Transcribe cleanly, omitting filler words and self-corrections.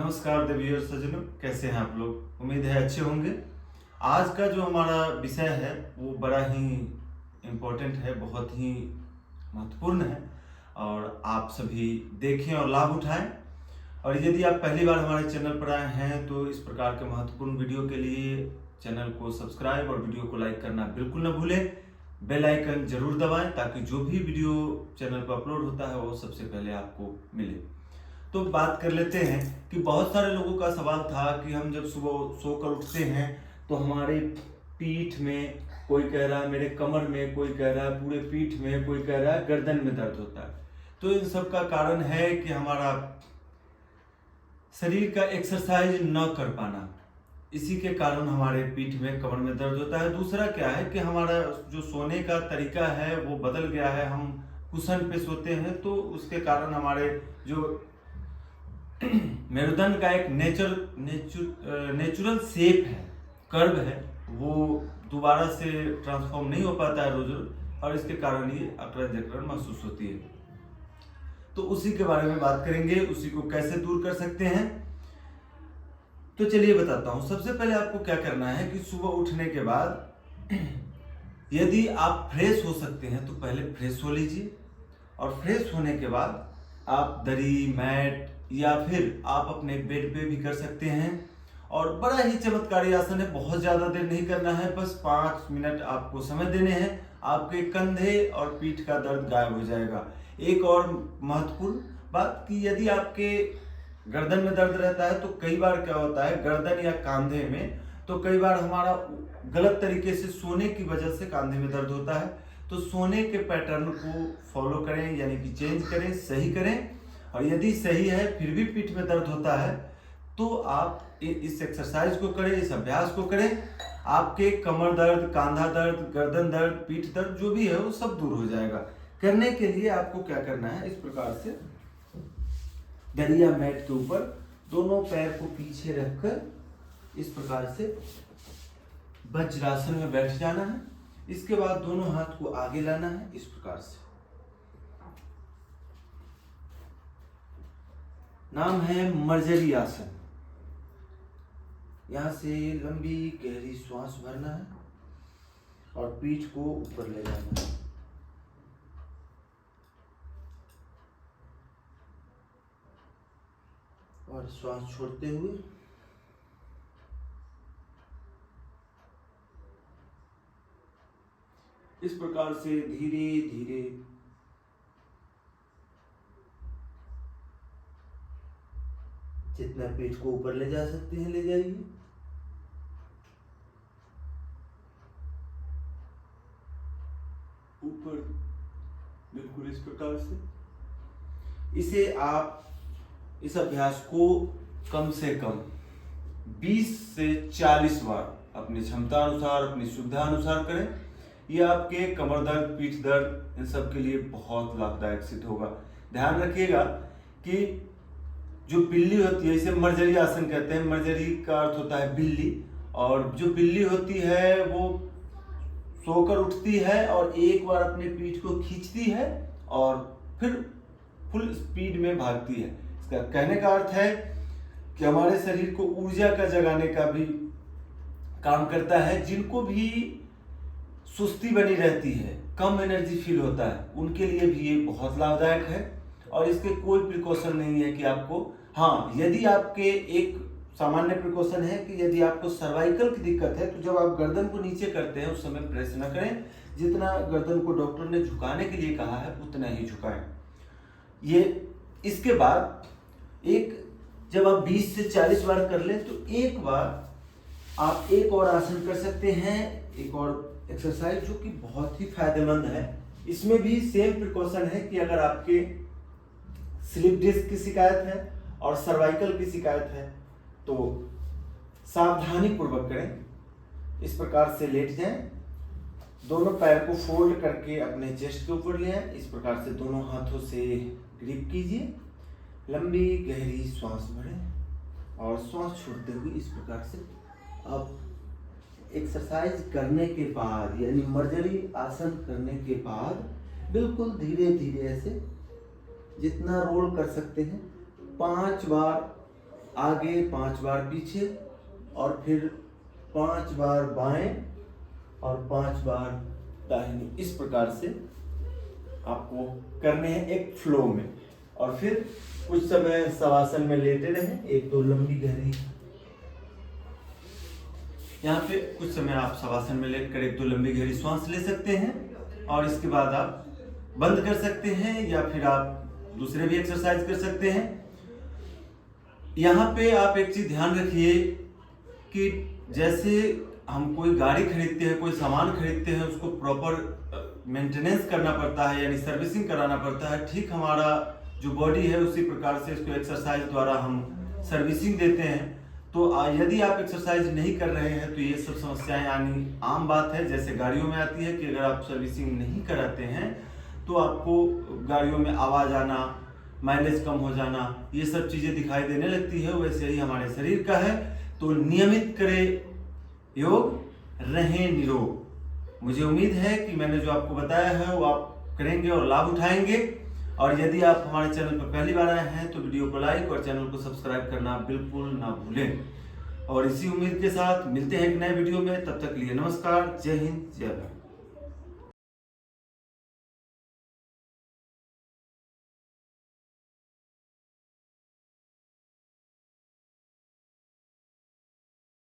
नमस्कार देवी और सज्जनों, कैसे हैं आप लोग। उम्मीद है अच्छे होंगे। आज का जो हमारा विषय है वो बड़ा ही इम्पोर्टेंट है, बहुत ही महत्वपूर्ण है और आप सभी देखें और लाभ उठाएं। और यदि आप पहली बार हमारे चैनल पर आए हैं तो इस प्रकार के महत्वपूर्ण वीडियो के लिए चैनल को सब्सक्राइब और वीडियो को लाइक करना बिल्कुल न भूलें। बेल आइकन जरूर दबाएं ताकि जो भी वीडियो चैनल पर अपलोड होता है वो सबसे पहले आपको मिले। तो बात कर लेते हैं कि बहुत सारे लोगों का सवाल था कि हम जब सुबह सोकर उठते हैं तो हमारे पीठ में, कोई कह रहा है मेरे कमर में, कोई कह रहा है पूरे पीठ में, कोई कह रहा है गर्दन में दर्द होता है। तो इन सब का कारण है कि हमारा शरीर का एक्सरसाइज न कर पाना, इसी के कारण हमारे पीठ में, कमर में दर्द होता है। दूसरा क्या है कि हमारा जो सोने का तरीका है वो बदल गया है, हम कुशन पे सोते हैं तो उसके कारण हमारे जो मेरुदंड का एक नेचुरल शेप है, कर्व है, वो दोबारा से ट्रांसफॉर्म नहीं हो पाता है रोज रोज, और इसके कारण ये अकड़न जकड़न महसूस होती है। तो उसी के बारे में बात करेंगे, उसी को कैसे दूर कर सकते हैं। तो चलिए बताता हूँ। सबसे पहले आपको क्या करना है कि सुबह उठने के बाद यदि आप फ्रेश हो सकते हैं तो पहले फ्रेश हो लीजिए, और फ्रेश होने के बाद आप दरी, मैट या फिर आप अपने बेड पे भी कर सकते हैं। और बड़ा ही चमत्कारी आसन है, बहुत ज़्यादा देर नहीं करना है, बस 5 मिनट आपको समय देने हैं। आपके कंधे और पीठ का दर्द गायब हो जाएगा। एक और महत्वपूर्ण बात कि यदि आपके गर्दन में दर्द रहता है तो कई बार क्या होता है, गर्दन या कंधे में, तो कई बार हमारा गलत तरीके से सोने की वजह से कंधे में दर्द होता है। तो सोने के पैटर्न को फॉलो करें, यानी कि चेंज करें, सही करें। और यदि सही है फिर भी पीठ में दर्द होता है तो आप इस एक्सरसाइज को करें, इस अभ्यास को करें। आपके कमर दर्द, कंधा दर्द, गर्दन दर्द, पीठ दर्द जो भी है वो सब दूर हो जाएगा। करने के लिए आपको क्या करना है, इस प्रकार से दरिया मैट के ऊपर दोनों पैर को पीछे रखकर इस प्रकार से वज्रासन में बैठ जाना है। इसके बाद दोनों हाथ को आगे लाना है इस प्रकार से। नाम है मर्जरी आसन। यहां से लंबी गहरी श्वास भरना है और पीठ को ऊपर ले जाना है। और श्वास छोड़ते हुए इस प्रकार से धीरे धीरे जितना पेट को ऊपर ले जा सकते हैं ले जाइए। ऊपर बिल्कुल इस प्रकार से। इसे आप इस अभ्यास को कम से कम 20 से 40 बार अपनी क्षमता अनुसार, अपनी सुविधा अनुसार करें। यह आपके कमर दर्द, पीठ दर्द, इन सब के लिए बहुत लाभदायक सिद्ध होगा। ध्यान रखिएगा कि जो बिल्ली होती है, इसे मर्जरी आसन कहते हैं। मर्जरी का अर्थ होता है बिल्ली, और जो बिल्ली होती है वो सोकर उठती है और एक बार अपने पीठ को खींचती है और फिर फुल स्पीड में भागती है। इसका कहने का अर्थ है कि हमारे शरीर को ऊर्जा का जगाने का भी काम करता है। जिनको भी सुस्ती बनी रहती है, कम एनर्जी फील होता है, उनके लिए भी ये बहुत लाभदायक है। और इसके कोई प्रिकॉशन नहीं है कि आपको, हाँ, यदि आपके एक सामान्य प्रिकॉशन है कि यदि आपको सर्वाइकल की दिक्कत है तो जब आप गर्दन को नीचे करते हैं उस समय प्रेस न करें। जितना गर्दन को डॉक्टर ने झुकाने के लिए कहा है उतना ही झुकाएं। ये इसके बाद जब आप 20 से 40 बार कर लें तो एक बार आप एक और आसन कर सकते हैं, एक और एक्सरसाइज जो कि बहुत ही फायदेमंद है। इसमें भी सेम प्रिकॉशन है कि अगर आपके स्लिप डिस्क की शिकायत है और सर्वाइकल की शिकायत है तो सावधानी पूर्वक करें। इस प्रकार से लेट जाएं, दोनों पैर को फोल्ड करके अपने चेस्ट के ऊपर ले आएं। इस प्रकार से दोनों हाथों से ग्रिप कीजिए, लंबी गहरी श्वास भरें और श्वास छोड़ते हुए इस प्रकार से अब एक्सरसाइज करने के बाद, यानी मर्जरी आसन करने के बाद बिल्कुल धीरे धीरे ऐसे जितना रोल कर सकते हैं 5 बार आगे 5 बार पीछे, और फिर 5 बार बाएं और 5 बार दाहिने। इस प्रकार से आपको करने हैं एक फ्लो में। और फिर कुछ समय शवासन में लेटे रहें, 1-2 लंबी गहरी, यहाँ पे कुछ समय आप शवासन में लेटकर 1-2 लंबी गहरी श्वास ले सकते हैं, और इसके बाद आप बंद कर सकते हैं या फिर आप दूसरे भी एक्सरसाइज कर सकते हैं। यहाँ पे आप एक चीज ध्यान रखिए कि जैसे हम कोई गाड़ी खरीदते हैं, कोई सामान खरीदते हैं, उसको प्रॉपर मेंटेनेंस करना पड़ता है, यानी सर्विसिंग कराना पड़ता है। ठीक हमारा जो बॉडी है उसी प्रकार से इसको एक्सरसाइज द्वारा हम सर्विसिंग देते हैं। तो यदि आप एक्सरसाइज नहीं कर रहे हैं तो ये सब समस्याएं आनी आम बात है। जैसे गाड़ियों में आती है कि अगर आप सर्विसिंग नहीं कराते हैं तो आपको गाड़ियों में आवाज आना, माइलेज कम हो जाना, ये सब चीजें दिखाई देने लगती है। वैसे ही हमारे शरीर का है। तो नियमित करें योग, रहें निरोग। मुझे उम्मीद है कि मैंने जो आपको बताया है वो आप करेंगे और लाभ उठाएंगे। और यदि आप हमारे चैनल पर पहली बार आए हैं तो वीडियो को लाइक और चैनल को सब्सक्राइब करना बिल्कुल ना भूलें। और इसी उम्मीद के साथ मिलते हैं एक नए वीडियो में। तब तक के लिए नमस्कार, जय हिंद, जय भारत।